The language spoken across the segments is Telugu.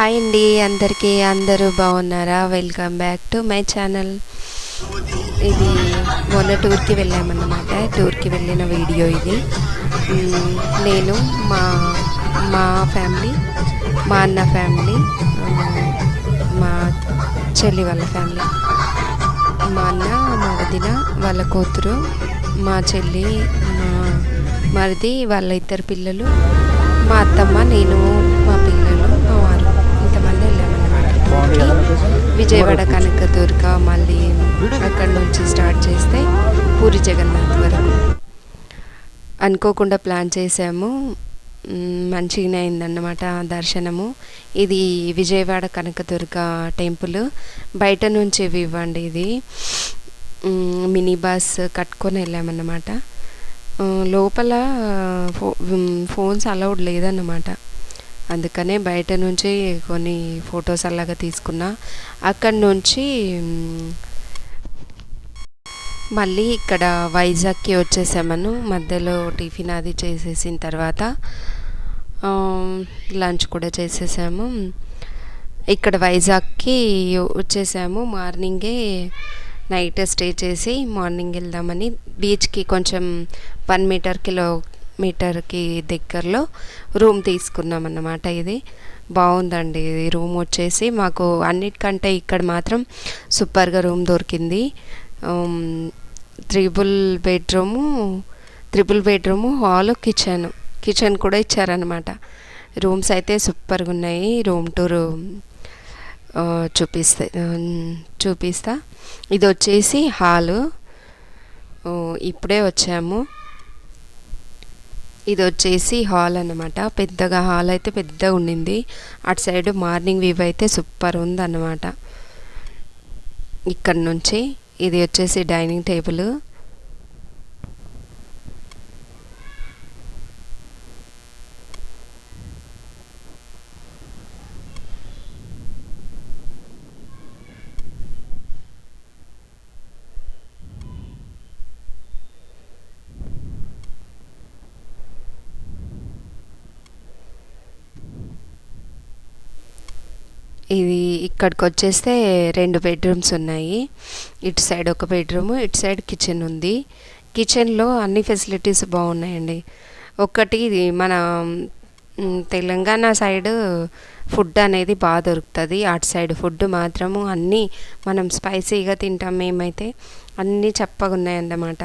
హాయ్ అండి అందరికీ, అందరూ బాగున్నారా? Welcome back to my channel. ఇది మొన్న టూర్కి వెళ్ళామన్నమాట. టూర్కి వెళ్ళిన వీడియో ఇది. నేను మా మా ఫ్యామిలీ, మా అన్న ఫ్యామిలీ, మా చెల్లి వాళ్ళ ఫ్యామిలీ, మా అన్న, మా వదిన వాళ్ళ కూతురు, మా చెల్లి, మా మరిది వాళ్ళ ఇద్దరు పిల్లలు, మా అత్తమ్మ, నేను, మా పిల్లలు, మా వారు, ఇంతమంది వెళ్ళామన్నమాట టూర్కి. విజయవాడ కనకదుర్గ, మళ్ళీ అక్కడ నుంచి స్టార్ట్ చేస్తే పూరి జగన్నాథ్ వరకు అనుకోకుండా ప్లాన్ చేసాము. మంచిగానే అయిందన్నమాట దర్శనము. ఇది విజయవాడ కనకదుర్గ టెంపుల్. బయట నుంచి ఇవ్వండి. ఇది మినీ బస్ కట్టుకొని వెళ్ళామన్నమాట. లోపల ఫోన్స్ అలౌడ్ లేదన్నమాట. అందుకనే బయట నుంచి కొన్ని ఫొటోస్ అలాగా తీసుకున్నా. అక్కడి నుంచి మళ్ళీ ఇక్కడ వైజాగ్కి వచ్చేసామను. మధ్యలో టిఫిన్ అది చేసేసిన తర్వాత లంచ్ కూడా చేసేసాము. ఇక్కడ వైజాగ్కి వచ్చేసాము. మార్నింగే నైట్ స్టే చేసి మార్నింగ్ వెళ్దామని బీచ్కి కొంచెం 1 కిలోమీటర్కి దగ్గరలో రూమ్ తీసుకున్నాం అన్నమాట. ఇది బాగుందండి. ఇది రూమ్ వచ్చేసి మాకు అన్నిటికంటే ఇక్కడ మాత్రం సూపర్గా రూమ్ దొరికింది. త్రిబుల్ బెడ్రూము, హాలు, కిచెన్ కూడా ఇచ్చారనమాట. రూమ్స్ అయితే సూపర్గా ఉన్నాయి. రూమ్ టూర్ చూపిస్తా. ఇది వచ్చేసి హాలు. ఇప్పుడే వచ్చాము. ఇది వచ్చేసి హాల్ అన్నమాట. పెద్దగా హాల్ అయితే పెద్దగా ఉండింది. అటు సైడ్ మార్నింగ్ వ్యూ అయితే సూపర్ ఉందన్నమాట. ఇక్కడ నుంచి ఇది వచ్చేసి డైనింగ్ టేబుల్. ఇది ఇక్కడికి వచ్చేస్తే 2 బెడ్రూమ్స్ ఉన్నాయి. ఇటు సైడ్ ఒక బెడ్రూము, ఇటు సైడ్ కిచెన్ ఉంది. కిచెన్లో అన్ని ఫెసిలిటీస్ బాగున్నాయండి. ఒకటి మన తెలంగాణ సైడ్ ఫుడ్ అనేది బాగా దొరుకుతుంది. అటు సైడ్ ఫుడ్ మాత్రము అన్నీ మనం స్పైసీగా తింటాం. మేమైతే అన్నీ చప్పగా ఉన్నాయన్నమాట.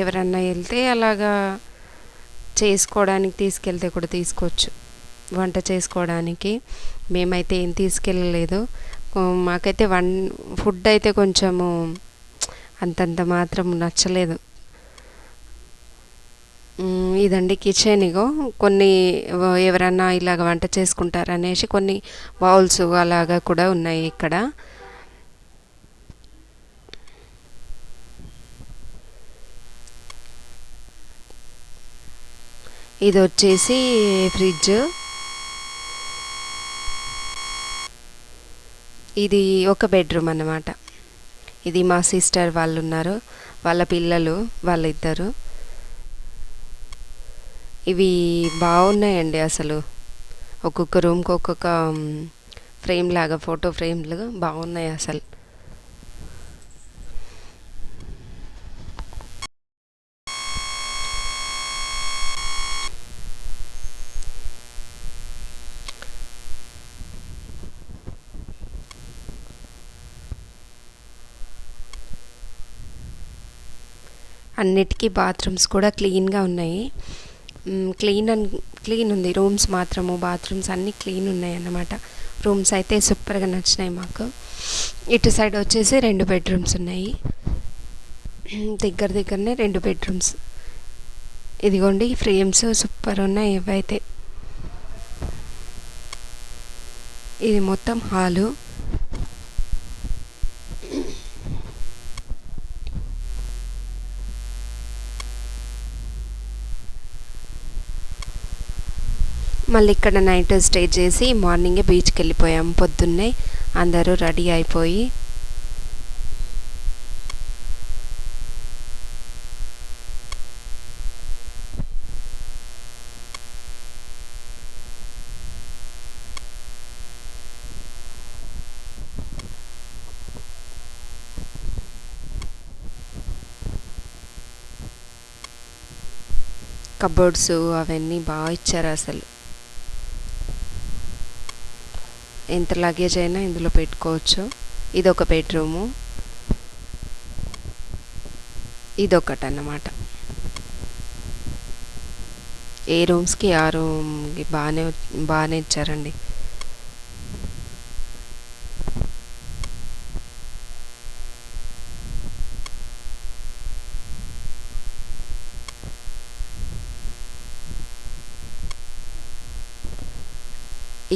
ఎవరన్నా వెళ్తే అలాగా చేసుకోవడానికి తీసుకెళ్తే కూడా తీసుకోవచ్చు వంట చేసుకోవడానికి. మేమైతే ఏం తీసుకెళ్ళలేదు. మాకైతే ఫుడ్ అయితే కొంచెము అంతంత మాత్రం నచ్చలేదు. ఇదండి కిచెన్. ఇగో కొన్ని ఎవరన్నా ఇలాగ వంట చేసుకుంటారనేసి కొన్ని బౌల్స్ అలాగా కూడా ఉన్నాయి ఇక్కడ. ఇది వచ్చేసి ఫ్రిడ్జ్. ఇది ఒక బెడ్రూమ్ అన్నమాట. ఇది మా సిస్టర్ వాళ్ళు ఉన్నారు, వాళ్ళ పిల్లలు, వాళ్ళిద్దరు. ఇవి బాగున్నాయండి అసలు. ఒక్కొక్క రూమ్కి ఒక్కొక్క ఫ్రేమ్ లాగా, ఫోటో ఫ్రేమ్లు బాగున్నాయి అసలు. అన్నిటికీ బాత్రూమ్స్ కూడా క్లీన్గా ఉన్నాయి. క్లీన్ ఉంది. రూమ్స్ మాత్రము బాత్రూమ్స్ అన్నీ క్లీన్ ఉన్నాయి అన్నమాట. రూమ్స్ అయితే సూపర్గా నచ్చినాయి మాకు. ఇటు సైడ్ వచ్చేసి 2 బెడ్రూమ్స్ ఉన్నాయి. దగ్గరనే 2 బెడ్రూమ్స్. ఇదిగోండి ఫ్రేమ్స్ సూపర్ ఉన్నాయి ఇవైతే. ఇది మొత్తం హాలు. మళ్ళీ ఇక్కడ నైట్ స్టే చేసి మార్నింగే బీచ్కి వెళ్ళిపోయాం. పొద్దున్నే అందరూ రెడీ అయిపోయి కబోర్డ్స్ అవన్నీ బాగా ఇచ్చారు అసలు. ఎంత లగేజ్ అయినా ఇందులో పెట్టుకోవచ్చు. ఇదొక బెడ్రూము, ఇదొకటి అన్నమాట. ఏ రూమ్స్కి ఆ రూమ్కి బాగానే ఇచ్చారండి.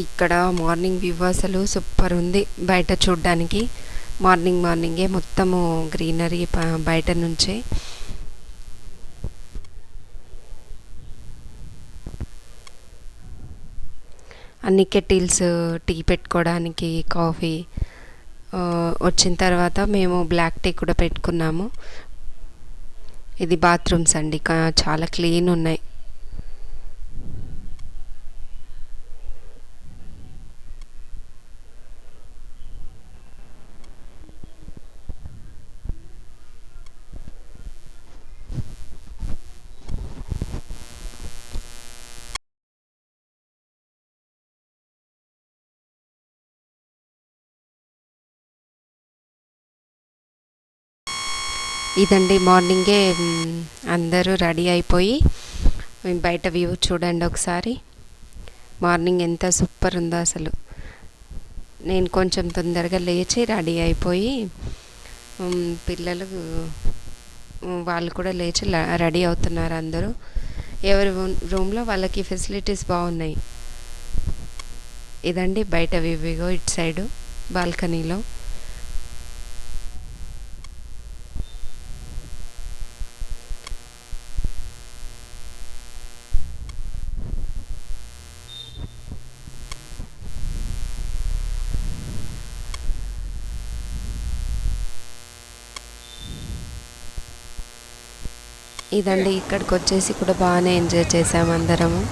ఇక్కడ మార్నింగ్ వ్యూ అసలు సూపర్ ఉంది బయట చూడ్డానికి. మార్నింగే మొత్తము గ్రీనరీ బయట నుంచే. అన్ని కెటిల్స్, టీ పెట్టుకోవడానికి, కాఫీ. వచ్చిన తర్వాత మేము బ్లాక్ టీ కూడా పెట్టుకున్నాము. ఇది బాత్రూమ్స్ అండి, చాలా క్లీన్ ఉన్నాయి. ఇదండి మార్నింగే అందరూ రెడీ అయిపోయి బయట వ్యూ చూడండి ఒకసారి. మార్నింగ్ ఎంత సూపర్ ఉందో అసలు. నేను కొంచెం తొందరగా లేచి రెడీ అయిపోయి, పిల్లలు వాళ్ళు కూడా లేచి రెడీ అవుతున్నారు అందరూ. ఎవరి రూమ్లో వాళ్ళకి ఫెసిలిటీస్ బాగున్నాయి. ఇదండి బయట వ్యూ, ఇటు సైడు బాల్కనీలో. ఇదండి ఇక్కడికి వచ్చేసి కూడా బాగానే ఎంజాయ్ చేసాము అందరము.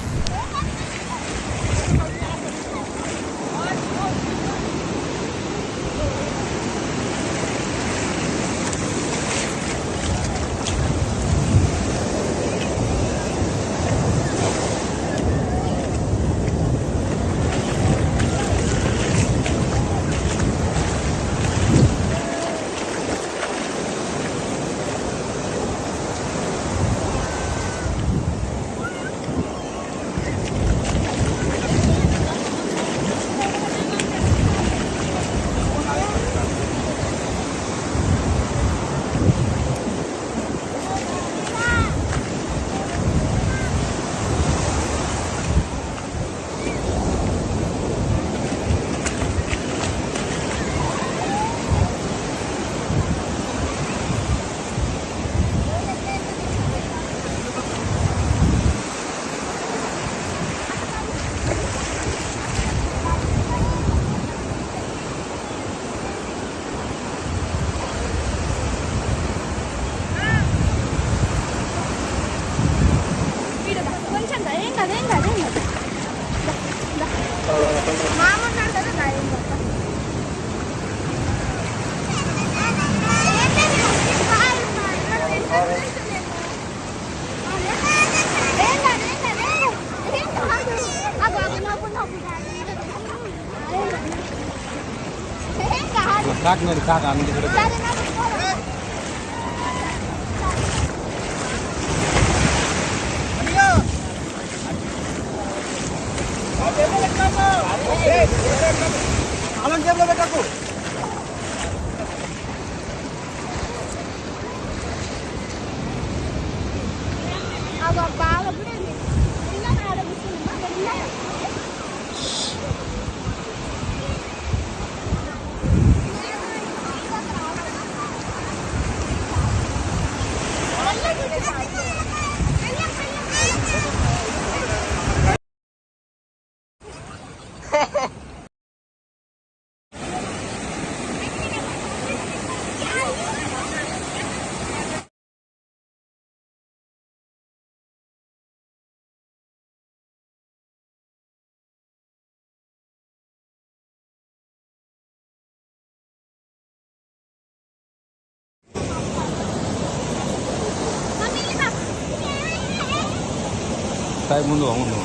ತಾಯಿ ಮುಂದೆ ಅವನು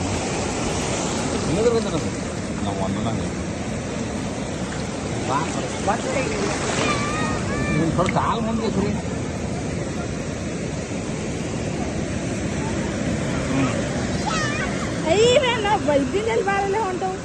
ನಾವು ಒಂದೊಂದಂಗೆ थोड़ा काल ಮುಂದೆ ಸರಿ ಅಯ್ಯೇ ನಾವು ಬೈದಿನಲ್ಲಿ ಬಾಳಲ್ಲ ಹೊಂಟವು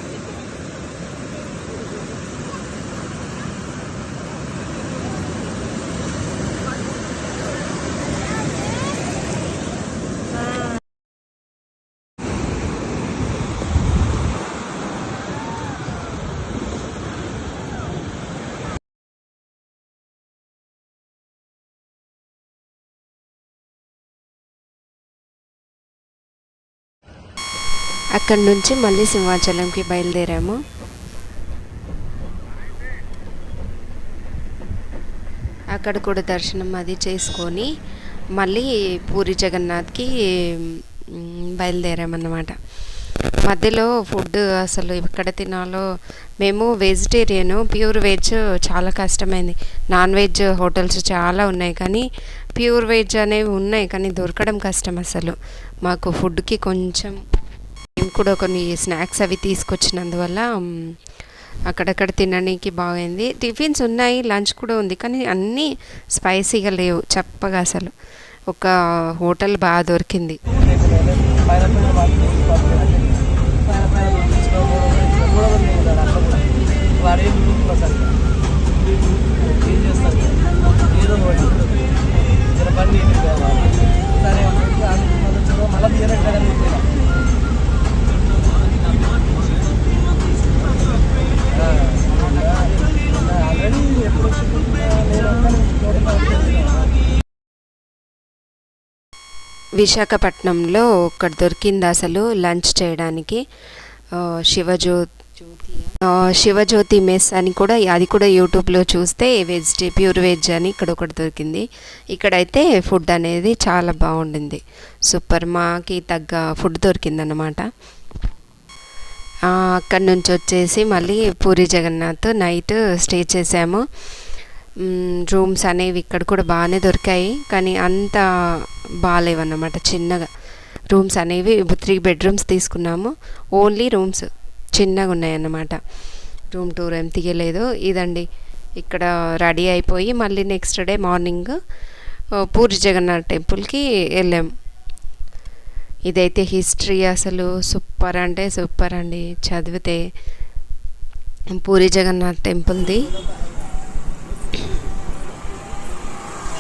అక్కడి నుంచి మళ్ళీ సింహాచలంకి బయలుదేరాము. అక్కడ కూడా దర్శనం అది చేసుకొని మళ్ళీ పూరి జగన్నాథ్కి బయలుదేరామన్నమాట. మధ్యలో ఫుడ్ అసలు ఎక్కడ తినాలో, మేము వెజిటేరియను, ప్యూర్ వెజ్ చాలా కష్టమైంది. నాన్ వెజ్ హోటల్స్ చాలా ఉన్నాయి కానీ ప్యూర్ వెజ్ అనేవి ఉన్నాయి కానీ దొరకడం కష్టం. అసలు మాకు ఫుడ్కి కొంచెం మేము కూడా కొన్ని స్నాక్స్ అవి తీసుకొచ్చినందువల్ల అక్కడక్కడ తినడానికి బాగైంది. టిఫిన్స్ ఉన్నాయి, లంచ్ కూడా ఉంది కానీ అన్నీ స్పైసీగా లేవు, చప్పగా. అసలు ఒక హోటల్ బాగా దొరికింది. విశాఖపట్నంలో ఒకటి దొరికింది అసలు లంచ్ చేయడానికి. శివజ్యోతి మెస్ అని కూడా, అది కూడా యూట్యూబ్లో చూస్తే ప్యూర్ వెజ్ అని ఇక్కడ ఒకటి దొరికింది. ఇక్కడైతే ఫుడ్ అనేది చాలా బాగుండింది, సూపర్. మాకి తగ్గ ఫుడ్ దొరికిందన్నమాట. అక్కడి నుంచి వచ్చేసి మళ్ళీ పూరి జగన్నాథ్ నైట్ స్టే చేసాము. రూమ్స్ అనేవి ఇక్కడ కూడా బాగానే దొరికాయి కానీ అంత బాగాలేవన్నమాట. చిన్నగా రూమ్స్ అనేవి 3 బెడ్రూమ్స్ తీసుకున్నాము. ఓన్లీ రూమ్స్ చిన్నగా ఉన్నాయన్నమాట. రూమ్ టూర్ ఏం తీయలేదు. ఇదండి, ఇక్కడ రెడీ అయిపోయి మళ్ళీ next day morning Puri Jagannath టెంపుల్కి వెళ్ళాం. ఇదైతే హిస్టరీ అసలు సూపర్ అంటే సూపర్ అండి. చదివితే పూరి జగన్నాథ్ టెంపుల్ది.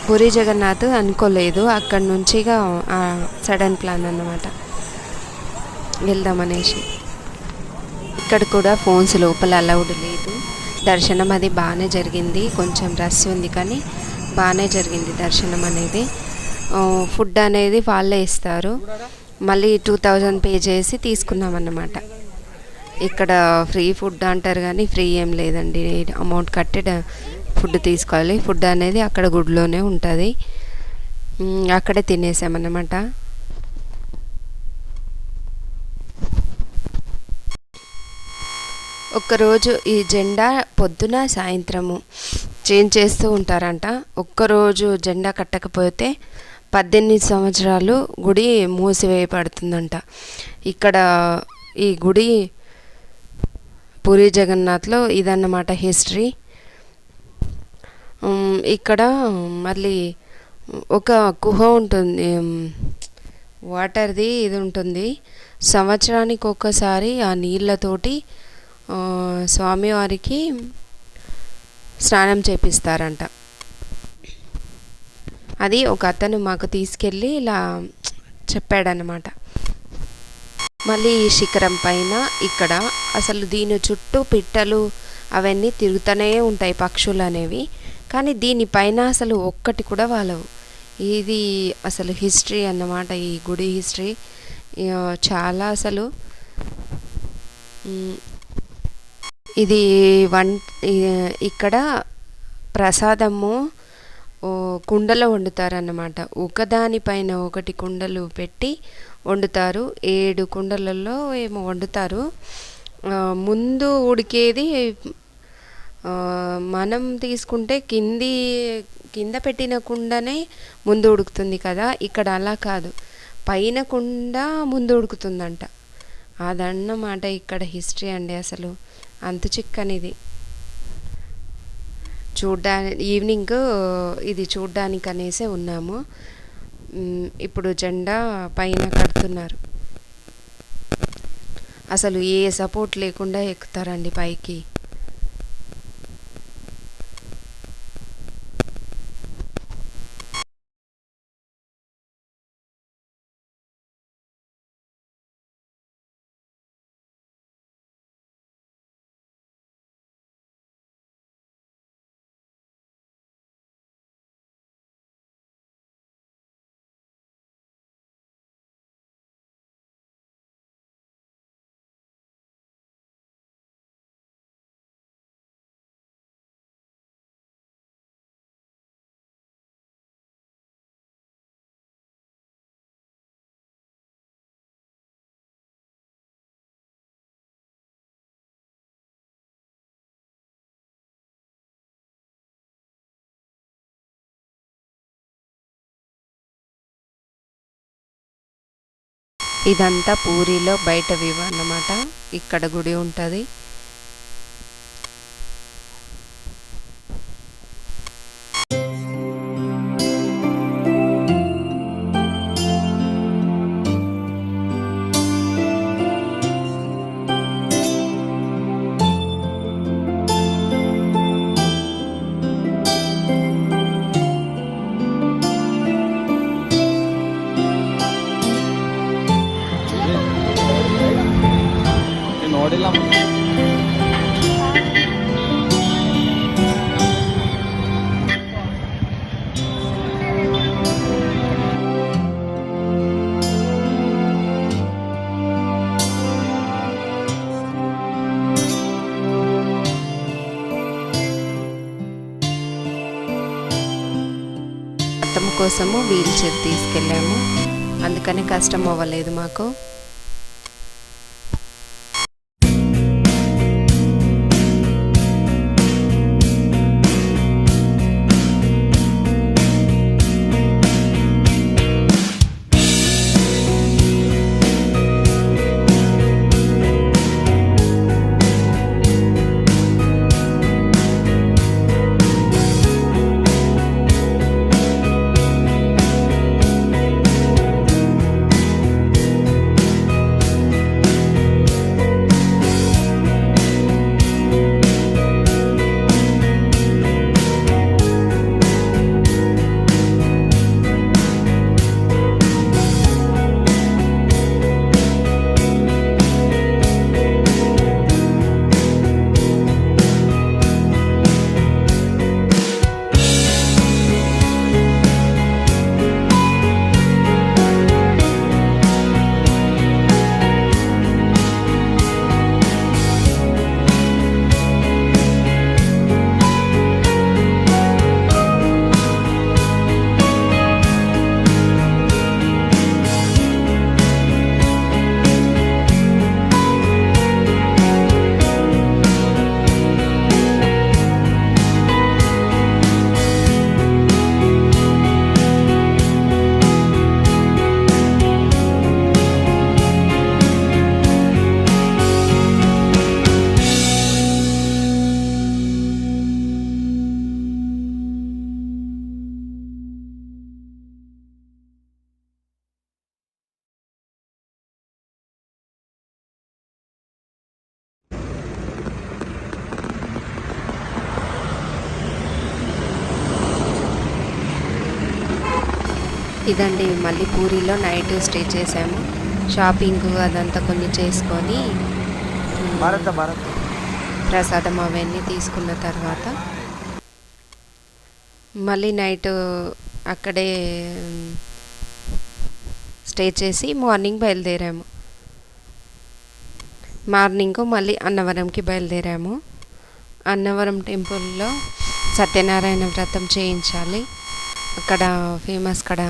పూరి జగన్నాథ్ అనుకోలేదు, అక్కడి నుంచిగా సడన్ ప్లాన్ అన్నమాట వెళ్దామనేసి. ఇక్కడ కూడా ఫోన్స్ లోపల అలౌడ్ లేదు. దర్శనం అది బాగానే జరిగింది, కొంచెం రష్ ఉంది కానీ బాగానే జరిగింది దర్శనం అనేది. ఫుడ్ అనేది వాళ్ళే ఇస్తారు. మళ్ళీ 2000 పే చేసి తీసుకున్నాం అన్నమాట. ఇక్కడ ఫ్రీ ఫుడ్ అంటారు కానీ ఫ్రీ ఏం లేదండి, అమౌంట్ కట్టి ఫుడ్ తీసుకోవాలి. ఫుడ్ అనేది అక్కడ గుడిలోనే ఉంటుంది, అక్కడే తినేసామన్నమాట. ఒక్కరోజు ఈ జెండా పొద్దున సాయంత్రము చేంజ్ చేస్తూ ఉంటారంట. ఒక్కరోజు జెండా కట్టకపోతే 18 సంవత్సరాలు గుడి మూసివేయబడుతుందంట. ఇక్కడ ఈ గుడి పూరి జగన్నాథ్లో ఇదన్నమాట హిస్టరీ. ఇక్కడ మళ్ళీ ఒక గుహ ఉంటుంది, వాటర్ది ఇది ఉంటుంది. సంవత్సరానికి ఒక్కసారి ఆ నీళ్ళతోటి స్వామివారికి స్నానం చేపిస్తారంట. అది ఒక అతను మాకు తీసుకెళ్ళి ఇలా చెప్పాడనమాట. మళ్ళీ ఈ శిఖరం పైన ఇక్కడ అసలు దీని చుట్టూ పిట్టలు అవన్నీ తిరుగుతూనే ఉంటాయి, పక్షులు అనేవి. కానీ దీనిపైన అసలు ఒక్కటి కూడా వాలవు. ఇది అసలు హిస్టరీ అన్నమాట, ఈ గుడి హిస్టరీ చాలా. అసలు ఇది ఇక్కడ ప్రసాదము కుండలో వండుతారన్నమాట. ఒకదానిపైన ఒకటి కుండలు పెట్టి వండుతారు. 7 కుండలలో ఏమో వండుతారు. ముందు ఉడికేది మనం తీసుకుంటే కింద పెట్టిన కుండనే ముందు ఉడుకుతుంది కదా, ఇక్కడ అలా కాదు. పైన కుండ ముందు ఉడుకుతుందంట. అదన్నమాట ఇక్కడ హిస్టరీ అండి. అసలు అంతు చిక్కనిది. ఈవినింగ్ ఇది చూడ్డానికి అనేసే ఉన్నాము. ఇప్పుడు జెండా పైన కడుతున్నారు. అసలు ఏ సపోర్ట్ లేకుండా ఎక్కుతారండి పైకి. ఇదంతా పూరిలో బయట వ్యూ అన్నమాట. ఇక్కడ గుడి ఉంటుంది. ನೋಡಿಲ್ಲ అత్తమ్మ కోసము వీల్ చైర్ తీసుకెళ్ళాము. అందుకని కష్టం అవ్వలేదు మాకు. ఇదండి మళ్ళీ పూరిలో నైట్ స్టే చేసాము. షాపింగ్ అదంతా కొన్ని చేసుకొని ప్రసాదం అవన్నీ తీసుకున్న తర్వాత మళ్ళీ నైట్ అక్కడే స్టే చేసి మార్నింగ్ బయలుదేరాము. మార్నింగ్ మళ్ళీ అన్నవరంకి బయలుదేరాము. అన్నవరం టెంపుల్లో సత్యనారాయణ వ్రతం చేయించాలి. అక్కడ ఫేమస్ కడ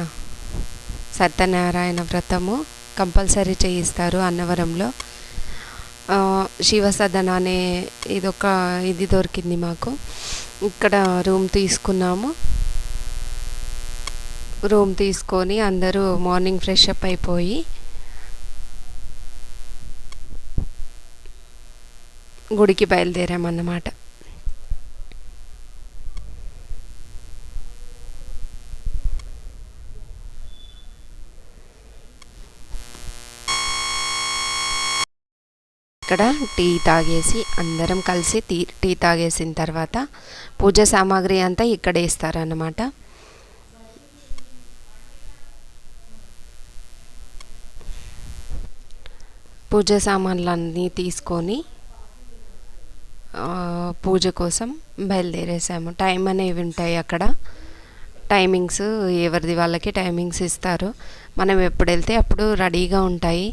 సత్యనారాయణ వ్రతము కంపల్సరీ చేయిస్తారు అన్నవరంలో. శివసదన అనే ఇది దొరికింది మాకు. ఇక్కడ రూమ్ తీసుకున్నాము. రూమ్ తీసుకొని అందరూ మార్నింగ్ ఫ్రెష్ అప్ అయిపోయి గుడికి బయలుదేరామన్నమాట. ఇక్కడ టీ తాగేసి అందరం కలిసి టీ తాగేసిన తర్వాత పూజ సామాగ్రి అంతా ఇక్కడ వేస్తారన్నమాట. పూజ సామాన్లన్నీ తీసుకొని పూజ కోసం బయలుదేరేసాము. టైం అనేవి ఉంటాయి అక్కడ, టైమింగ్స్ ఎవరిది వాళ్ళకి టైమింగ్స్ ఇస్తారు. మనం ఎప్పుడు వెళ్తే అప్పుడు రెడీగా ఉంటాయి,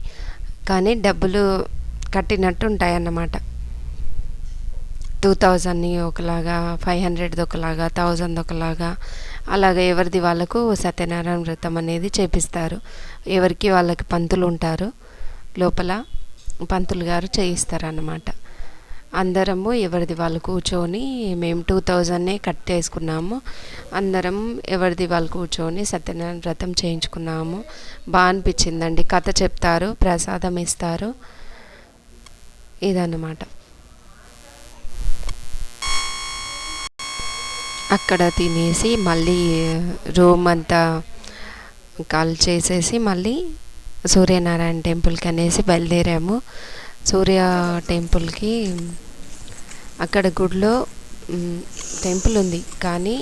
కానీ డబ్బులు కట్టినట్టు ఉంటాయి అన్నమాట. 2000 ఒకలాగా, 500 ఒకలాగా, 1000 ఒకలాగా, అలాగే ఎవరిది వాళ్ళకు సత్యనారాయణ వ్రతం అనేది చేపిస్తారు. ఎవరికి వాళ్ళకి పంతులు ఉంటారు, లోపల పంతులు గారు చేయిస్తారన్నమాట. అందరము ఎవరిది వాళ్ళు కూర్చొని, మేము 2000 కట్టేసుకున్నాము. అందరం ఎవరిది వాళ్ళు కూర్చొని సత్యనారాయణ వ్రతం చేయించుకున్నాము. బాగా అనిపించిందండి. కథ చెప్తారు, ప్రసాదం ఇస్తారు, ఇదన్నమాట. అక్కడ తినేసి మళ్ళీ రూమ్ అంతా కాల్ చేసేసి మళ్ళీ సూర్యనారాయణ టెంపుల్కి అనేసి బయలుదేరాము. సూర్య టెంపుల్కి అక్కడ గుడిలో టెంపుల్ ఉంది, కానీ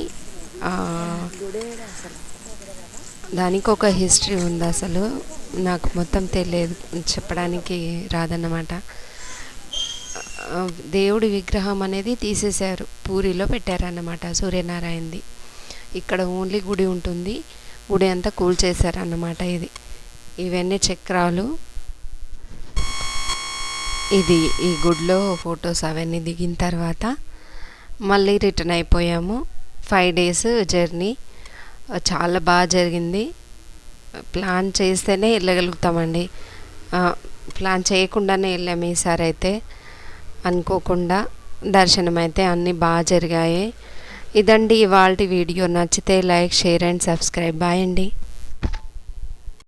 దానికి ఒక హిస్టరీ ఉంది. అసలు నాకు మొత్తం తెలియదు, చెప్పడానికి రాదన్నమాట. దేవుడి విగ్రహం అనేది తీసేశారు, పూరిలో పెట్టారన్నమాట సూర్యనారాయణది. ఇక్కడ ఓన్లీ గుడి ఉంటుంది, గుడి అంతా కూల్చేశారన్నమాట. ఇవన్నీ చక్రాలు. ఈ గుడిలో ఫొటోస్ అవన్నీ దిగిన తర్వాత మళ్ళీ రిటర్న్ అయిపోయాము. 5 days జర్నీ చాలా బాగా జరిగింది. ప్లాన్ చేస్తేనే వెళ్ళగలుగుతామండి, ప్లాన్ చేయకుండానే వెళ్ళాము ఈసారి అయితే. అనుకోకుండా దర్శనం అయితే అన్నీ బాగా జరిగాయి. ఇదండి ఇవాల్టి వీడియో. నచ్చితే like, share and subscribe. Bye అండి.